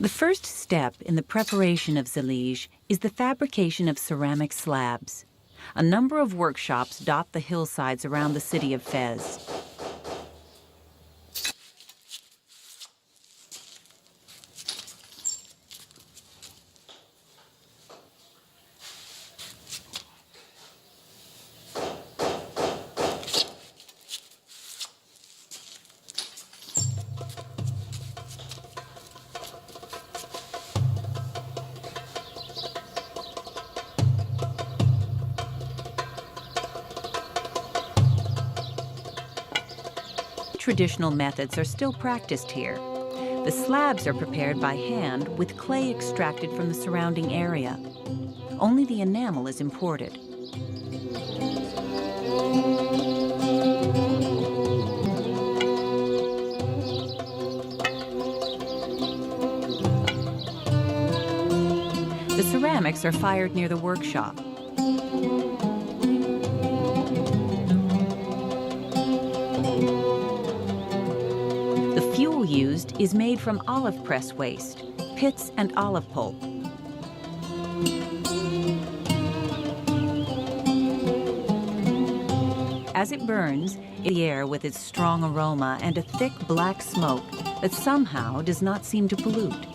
The first step in the preparation of Zellige is the fabrication of ceramic slabs. A number of workshops dot the hillsides around the city of Fez. Traditional methods are still practiced here. The slabs are prepared by hand with clay extracted from the surrounding area. Only the enamel is imported. The ceramics are fired near the workshop. The fuel used is made from olive press waste, pits and olive pulp. As it burns, the air with its strong aroma and a thick black smoke that somehow does not seem to pollute.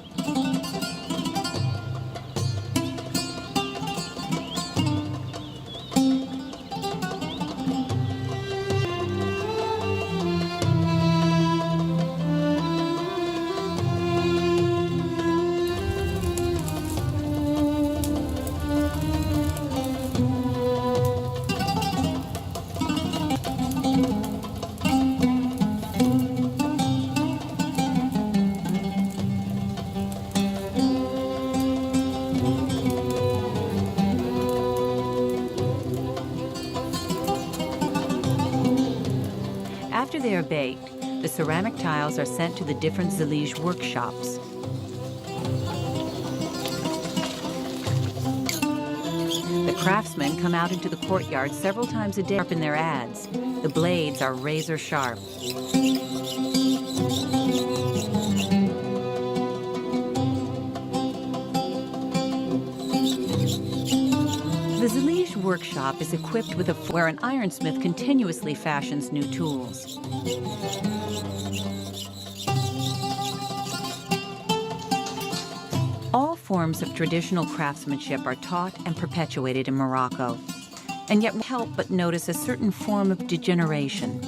After they are baked, the ceramic tiles are sent to the different Zellige workshops. The craftsmen come out into the courtyard several times a day to sharpen their adze. The blades are razor sharp. The Zellige workshop is equipped with where an ironsmith continuously fashions new tools. All forms of traditional craftsmanship are taught and perpetuated in Morocco, and yet we can't help but notice a certain form of degeneration.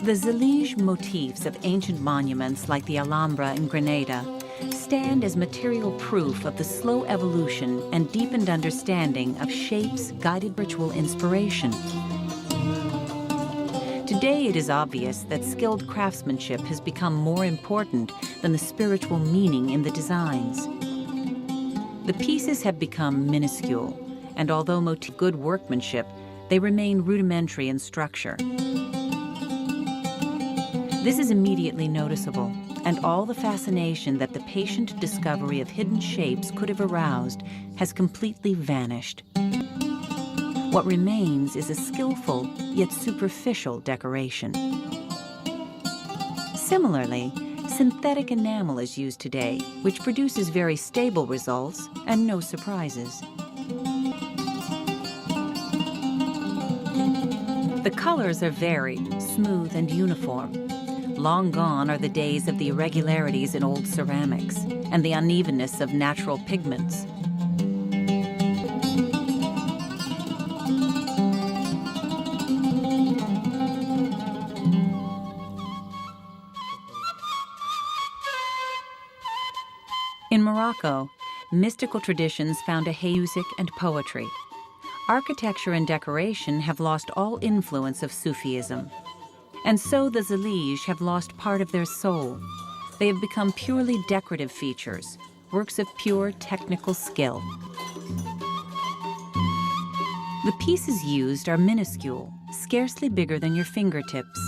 The Zellige motifs of ancient monuments like the Alhambra in Granada stand as material proof of the slow evolution and deepened understanding of shapes guided ritual inspiration. Today it is obvious that skilled craftsmanship has become more important than the spiritual meaning in the designs. The pieces have become minuscule, and although good workmanship, they remain rudimentary in structure. This is immediately noticeable, and all the fascination that the patient discovery of hidden shapes could have aroused has completely vanished. What remains is a skillful yet superficial decoration. Similarly, synthetic enamel is used today, which produces very stable results and no surprises. The colors are varied, smooth, and uniform. Long gone are the days of the irregularities in old ceramics and the unevenness of natural pigments. In Morocco, mystical traditions found a music and poetry. Architecture and decoration have lost all influence of Sufism. And so the Zellige have lost part of their soul. They have become purely decorative features, works of pure technical skill. The pieces used are minuscule, scarcely bigger than your fingertips.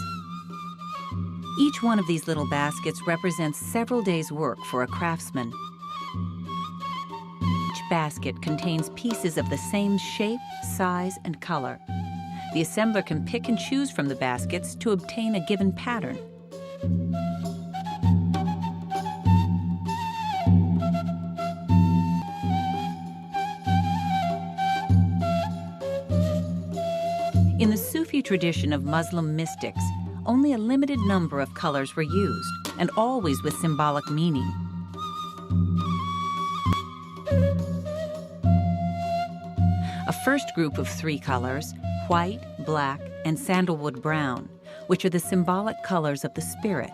Each one of these little baskets represents several days' work for a craftsman. Each basket contains pieces of the same shape, size, and color. The assembler can pick and choose from the baskets to obtain a given pattern. early tradition of Muslim mystics, only a limited number of colors were used, and always with symbolic meaning. A first group of 3 colors, white, black, and sandalwood brown, which are the symbolic colors of the spirit,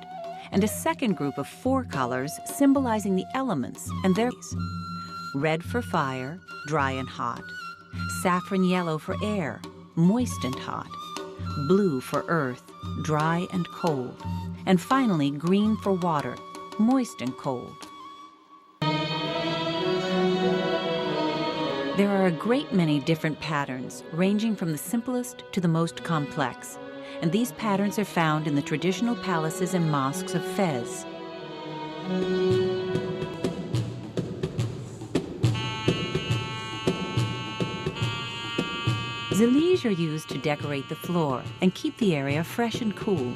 and a second group of 4 colors symbolizing the elements and their red for fire, dry and hot, saffron yellow for air, moist and hot, blue for earth, dry and cold, and finally green for water, moist and cold. There are a great many different patterns, ranging from the simplest to the most complex, and these patterns are found in the traditional palaces and mosques of Fez. Zellige are used to decorate the floor and keep the area fresh and cool.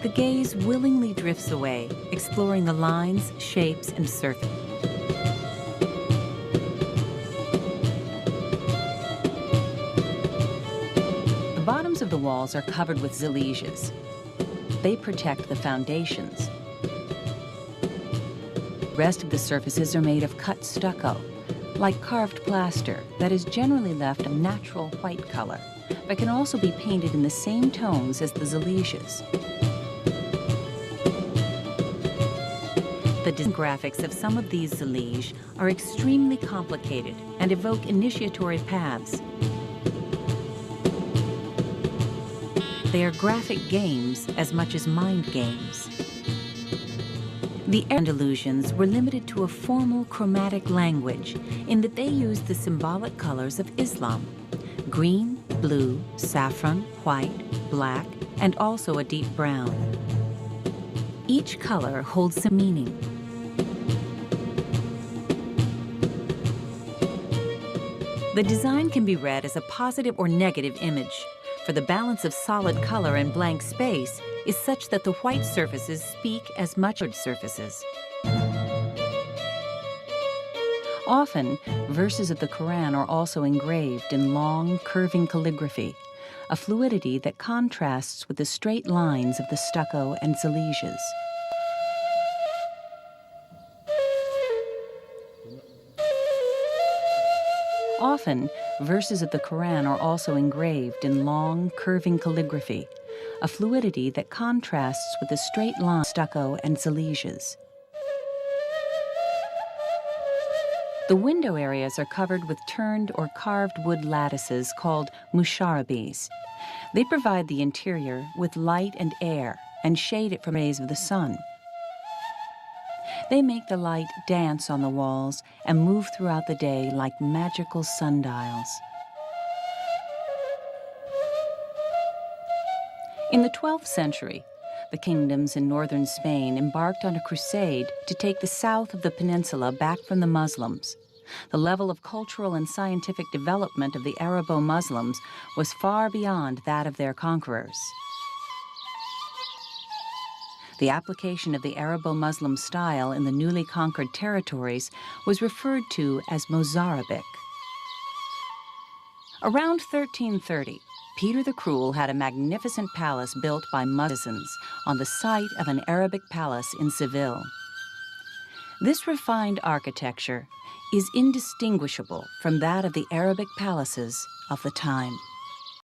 The gaze willingly drifts away, exploring the lines, shapes, and surface. The bottoms of the walls are covered with zilliges. They protect the foundations. The rest of the surfaces are made of cut stucco, like carved plaster that is generally left a natural white color, but can also be painted in the same tones as the zilliges. The graphics of some of these Zellige are extremely complicated and evoke initiatory paths. They are graphic games as much as mind games. The illusions were limited to a formal chromatic language in that they used the symbolic colors of Islam: green, blue, saffron, white, black, and also a deep brown. Each color holds some meaning. The design can be read as a positive or negative image, for the balance of solid color and blank space is such that the white surfaces speak as much as surfaces. Often, verses of the Quran are also engraved in long, curving calligraphy, a fluidity that contrasts with the straight lines of the stucco and zilliges. Often, verses of the Quran are also engraved in long, curving calligraphy, a fluidity that contrasts with the straight line stucco and zilliges. The window areas are covered with turned or carved wood lattices called musharabis. They provide the interior with light and air and shade it from rays of the sun. They make the light dance on the walls and move throughout the day like magical sundials. In the 12th century, the kingdoms in northern Spain embarked on a crusade to take the south of the peninsula back from the Muslims. The level of cultural and scientific development of the Arabo-Muslims was far beyond that of their conquerors. The application of the Arabo-Muslim style in the newly conquered territories was referred to as Mozarabic. Around 1330, Peter the Cruel had a magnificent palace built by Muslims on the site of an Arabic palace in Seville. This refined architecture is indistinguishable from that of the Arabic palaces of the time.